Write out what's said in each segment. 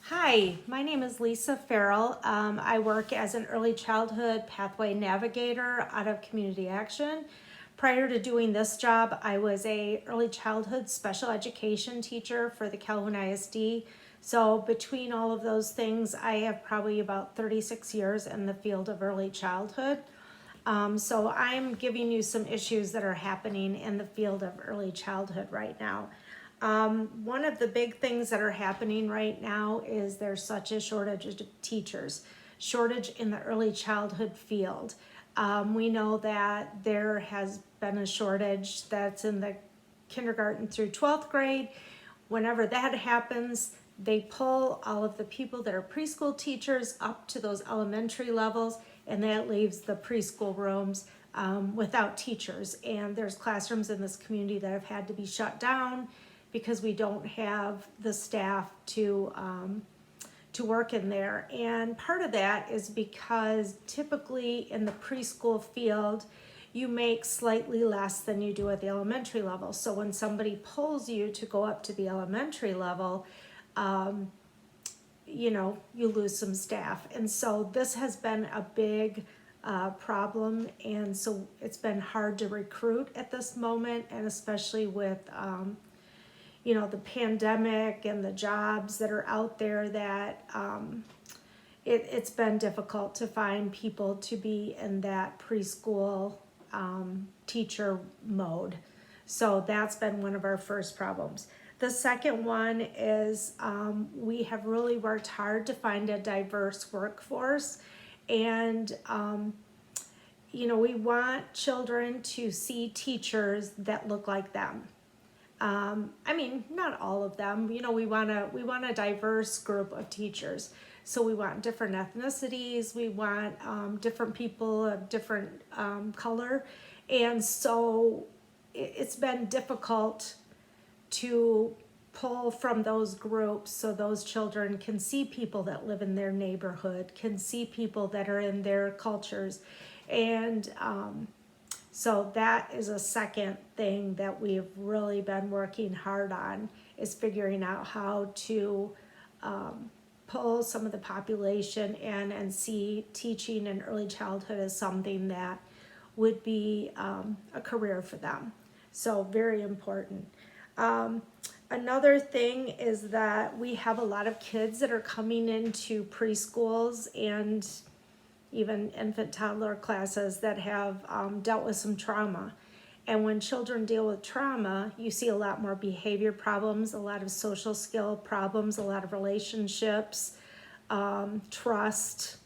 Hi, my name is Lisa Farrell. I work as an early childhood pathway navigator out of Community Action. Prior to doing this job, I was a early childhood special education teacher for the Calhoun ISD. So between all of those things, I have probably about 36 years in the field of early childhood. So I'm giving you some issues that are happening in the field of early childhood right now. One of the big things that are happening right now is there's such a shortage of teachers, shortage in the early childhood field. We know that there has been a shortage that's in the kindergarten through 12th grade. Whenever that happens, they pull all of the people that are preschool teachers up to those elementary levels, and that leaves the preschool rooms without teachers. And there's classrooms in this community that have had to be shut down because we don't have the staff to work in there. And part of that is because typically in the preschool field, you make slightly less than you do at the elementary level. So when somebody pulls you to go up to the elementary level, you lose some staff. And so this has been a big problem. And so it's been hard to recruit at this moment, and especially with the pandemic and the jobs that are out there, that it's been difficult to find people to be in that preschool teacher mode. So that's been one of our first problems. The second one is we have really worked hard to find a diverse workforce, and we want children to see teachers that look like them. Not all of them. We want a diverse group of teachers. So we want different ethnicities. We want different people of different color, and so it's been difficult to pull from those groups so those children can see people that live in their neighborhood, can see people that are in their cultures, and so that is a second thing that we've really been working hard on, is figuring out how to pull some of the population in and see teaching in early childhood as something that would be a career for them. So very important. Another thing is that we have a lot of kids that are coming into preschools and even infant toddler classes that have dealt with some trauma. And when children deal with trauma, you see a lot more behavior problems, a lot of social skill problems, a lot of relationships, trust,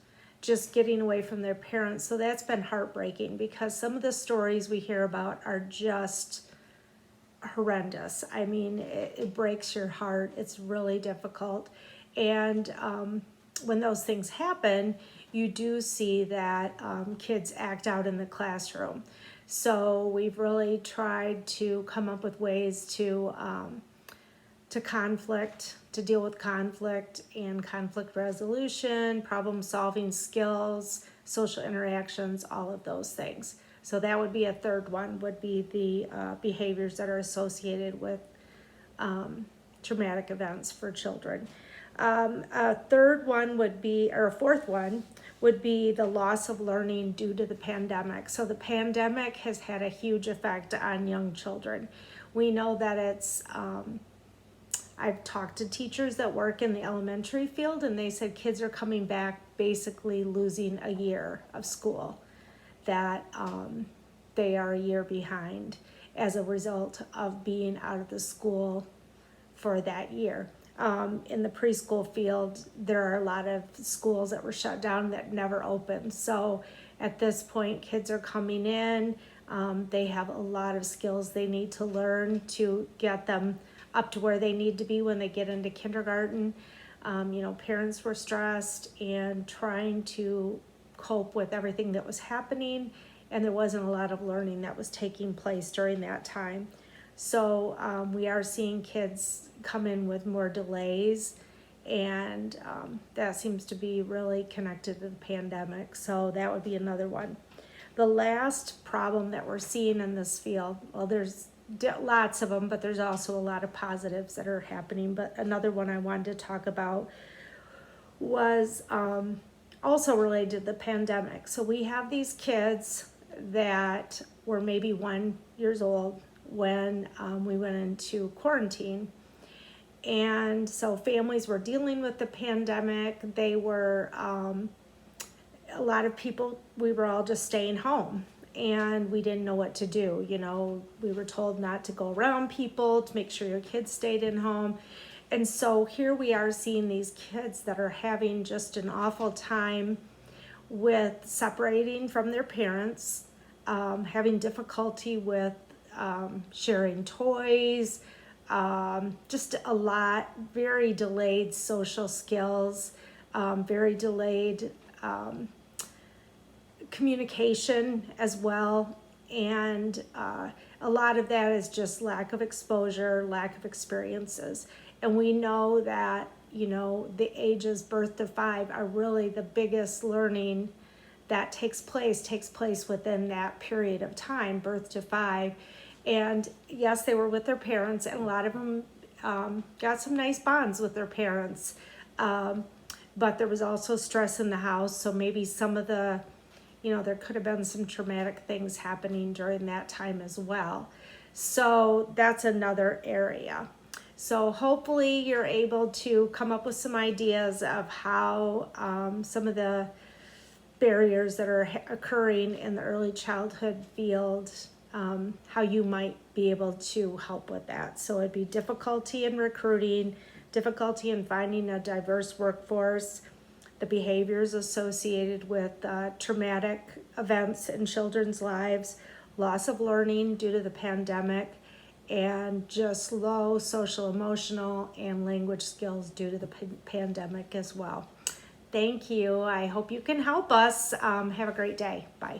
just getting away from their parents. So that's been heartbreaking, because some of the stories we hear about are just horrendous. It breaks your heart. It's really difficult. And when those things happen, you do see that kids act out in the classroom. So we've really tried to come up with ways to deal with conflict and conflict resolution, problem solving skills, social interactions, all of those things. So that would be a third one, would be the behaviors that are associated with traumatic events for children. A third one would be, or a fourth one, would be the loss of learning due to the pandemic. So the pandemic has had a huge effect on young children. We know that I've talked to teachers that work in the elementary field, and they said kids are coming back basically losing a year of school, that they are a year behind as a result of being out of the school for that year. In the preschool field, there are a lot of schools that were shut down that never opened. So at this point, kids are coming in. They have a lot of skills they need to learn to get them up to where they need to be when they get into kindergarten. Parents were stressed and trying to cope with everything that was happening, and there wasn't a lot of learning that was taking place during that time. So we are seeing kids come in with more delays, and that seems to be really connected to the pandemic. So that would be another one. The last problem that we're seeing in this field, well, there's lots of them, but there's also a lot of positives that are happening. But another one I wanted to talk about was also related to the pandemic. So we have these kids that were maybe 1 year old when we went into quarantine. And so families were dealing with the pandemic. They were, a lot of people, we were all just staying home and we didn't know what to do. You know, we were told not to go around people, to make sure your kids stayed in home. And so here we are seeing these kids that are having just an awful time with separating from their parents, having difficulty with sharing toys, just a lot, very delayed social skills, very delayed communication as well. And a lot of that is just lack of exposure, lack of experiences. And we know that, you know, the ages birth to 5 are really the biggest learning that takes place within that period of time, birth to 5. And yes, they were with their parents, and a lot of them got some nice bonds with their parents. But there was also stress in the house, so maybe some of the, you know, there could have been some traumatic things happening during that time as well. So that's another area. So hopefully you're able to come up with some ideas of how some of the barriers that are occurring in the early childhood field, how you might be able to help with that. So it'd be difficulty in recruiting, difficulty in finding a diverse workforce, the behaviors associated with traumatic events in children's lives, loss of learning due to the pandemic, and just low social, emotional, and language skills due to the pandemic as well. Thank you. I hope you can help us. Have a great day. Bye.